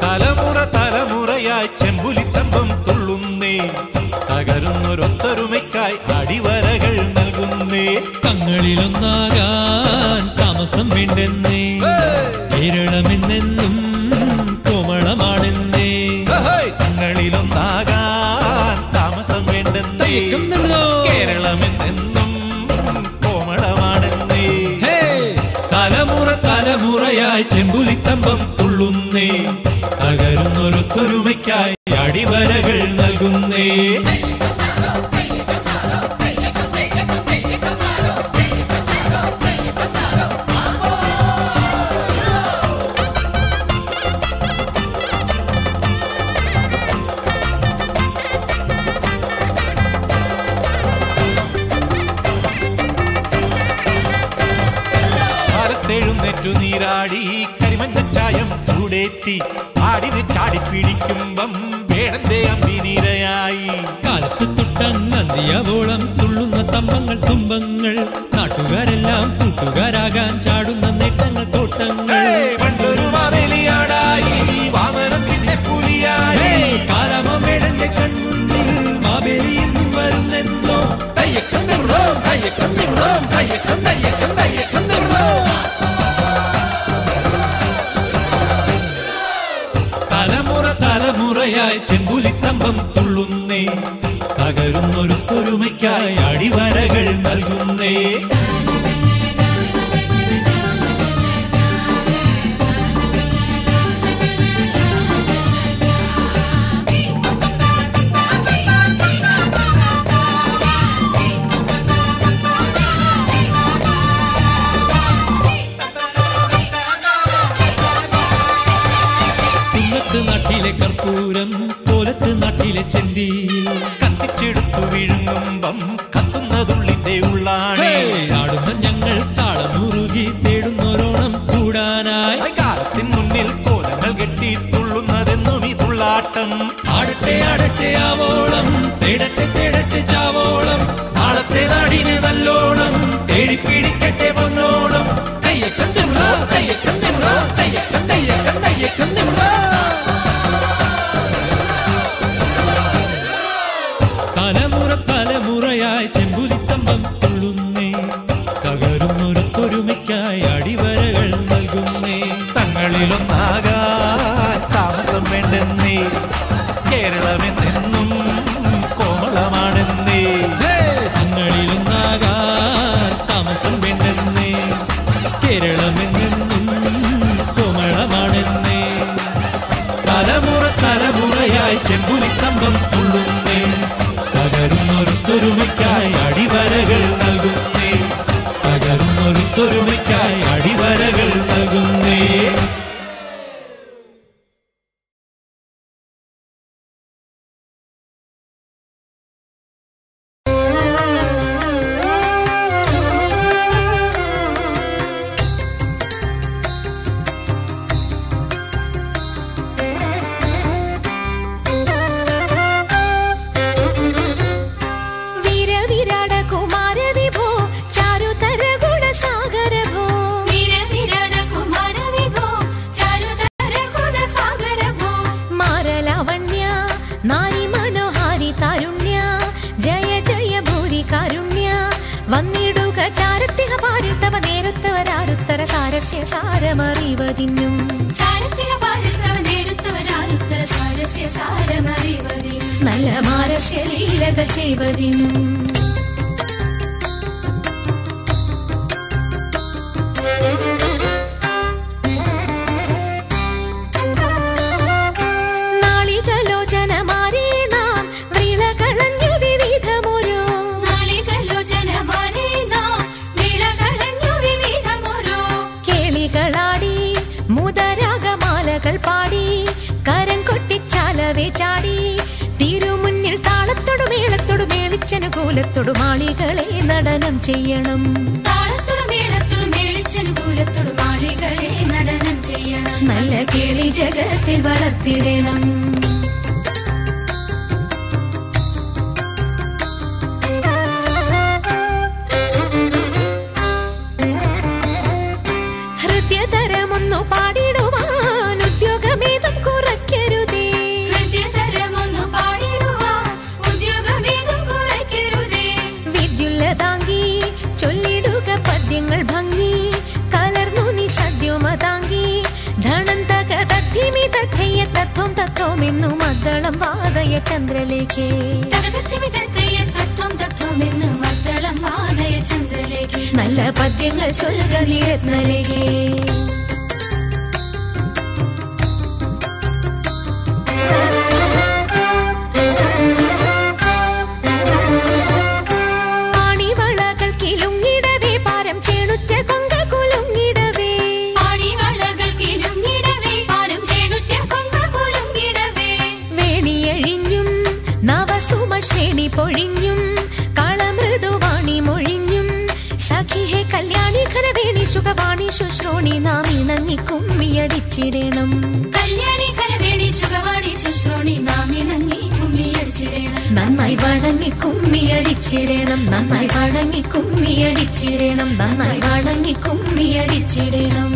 തലമുറ തലമുറയായി ചെമ്പുലിത്തമ്പം തുള്ളുന്നേ, തകരുന്നൊരൊത്തൊരുമയ്ക്കായി അടിവരകൾ നൽകുന്നേ. തങ്ങളിലൊന്നാകാൻ താമസം വേണ്ടെന്നേ, കേരളമെന്നെന്നും കോമളമാണെന്നേ. തങ്ങളിലൊന്നാകാൻ താമസം വേണ്ടെന്നേ, കേരളമെന്നെന്നും കോമളമാണെന്നേ. തലമുറ തലമുറയായി ചെമ്പുലിത്തമ്പം തുള്ളുന്നേ, തകരുന്നൊരൊത്തൊരുമയ്ക്കായി അടിവരകൾ നൽകുന്നേ. എഴുന്നേറ്റു നീരാടി കരിമഞ്ഞച്ചായം ചൂടേറ്റി ആടിന് ചാടിപ്പിടിക്കുമ്പം വേടന്റെ അമ്പി നീരയായി. കാലത്ത് തൊട്ടങ്ങന്തിയാവോളം തുള്ളുന്ന തമ്പങ്ങൾ തുമ്പങ്ങൾ, നാട്ടുകാരെല്ലാം കൂട്ടുകാരാകാൻ ചാടുന്ന നേട്ടങ്ങൾ തോട്ടങ്ങൾ. പണ്ടൊരു മാവേലിയാടായി വാമനം പിന്നെ പുലിയായി, കാലമേടന്റെ കൺമുന്നിൽ മാവേലി എന്നും വരുന്നെന്നോ. തയ്യക്കം നിറോ തയ്യക്കം നിറോ തയ്യക്കം തയ്യക്കം തയ്യക്കം നിറോ. തലമുറ തലമുറയായി ചെമ്പുലിത്തമ്പം തുള്ളുന്നേ, തകരുന്നൊരൊത്തൊരുമയ്ക്കായി അടിവരകൾ നൽകുന്നേ. നാട്ടിലെ കർപ്പൂരം കോലത്ത് നാട്ടിലെ ചെന്തി, കത്തിച്ചെടുത്തു വിഴുങ്ങുമ്പം കത്തുന്നതുള്ളിന്റെ ഉള്ളാണേ. ആടുന്ന ഞങ്ങൾ താളം മുറുകി തേടുന്നൊരോണം കൂടാനായി. കാലത്തിൻ മുന്നിൽ കോലങ്ങൾ കെട്ടി തുള്ളുന്നതെന്നും ഈ തുള്ളാട്ടം. ആടട്ടെ ആടട്ടെ ആവോളം, തേടട്ടെ തേടട്ടെ ചാവോളം, നാളത്തെ നാടിന് നല്ലോണം തേടിപ്പിടിക്കട്ടെ പൊന്നോണം. തയ്യക്കം നിറോ തയ്യക്കം നിറോ തയ്യക്കം തയ്യക്കം തയ്യക്കം നിറോ. തലമുറ തലമുറയായി ചെമ്പുലിത്തമ്പം തുള്ളുന്നേ, തകരുന്നൊരൊത്തൊരുമയ്ക്കായി അടിവരകൾ നൽകുന്നേ. തങ്ങളിലൊന്നാകാൻ താമസം വേണ്ടെന്നേ, കേരളമെന്നെന്നും കോമളമാണെന്നേ. തങ്ങളിലൊന്നാകാൻ താമസം വേണ്ടെന്നേ, കേരളമെന്നെന്നും കോമളമാണെന്നേ. തലമുറ തലമുറയായി ചെമ്പുലിത്തമ്പം തുള്ളുന്നേ, തകരുന്നൊരൊത്തൊരുമയ്ക്കായി അടിവരകൾ നൽകുന്നേ, തകരുന്നൊരൊത്തൊരുമയ്ക്കായി അടിവരകൾ നൽകുന്നേ. നല്ല മാരസ്യ ലീലകൾ ചെയ്വതിനും നാളികലോചനമാരേ നാം വിളകളഞ്ഞു വിവിധമൊരു കേളികളാടി മുദരാഗമാലകൾ പാടി കരം കൊട്ടിച്ചാലവേ ചാടി തിരുമുന്നിൽ താളത്തോടു മേളത്തോടു മേളിച്ചനുകൂലത്തോടു മാളികളെ നടനം ചെയ്യണം. താളത്തോടു മേളത്തോടു മേളിച്ചനുകൂലത്തോടു മാളികളെ നടനം ചെയ്യണം. നല്ല കേളി ജഗത്തിൽ വളർത്തിടണം. വാദയ ചന്ദ്രലേഖേ നല്ല പദ്യങ്ങൾ ചൊല്ലുക നീ രത്നലേഖേ. പൊഴിഞ്ഞും കളമൃദുവാണി മൊഴിഞ്ഞും സഖിഹേ കല്യാണി ഖരവേണി സുഖവാണി ശുശ്രോണി നാം ഇണങ്ങി കുമ്മിയടിച്ചിടണം. കല്യാണി ഖരവേണി സുഖവാണി ശുശ്രോണി നാം ഇണങ്ങി കുമ്മിയടിച്ചിടണം. നന്നായി വണങ്ങി കുമ്മിയടിച്ചിടണം. നന്നായി വണങ്ങി കുമ്മിയടിച്ചിടണം. നന്നായി വണങ്ങി കുമ്മിയടിച്ചിടണം.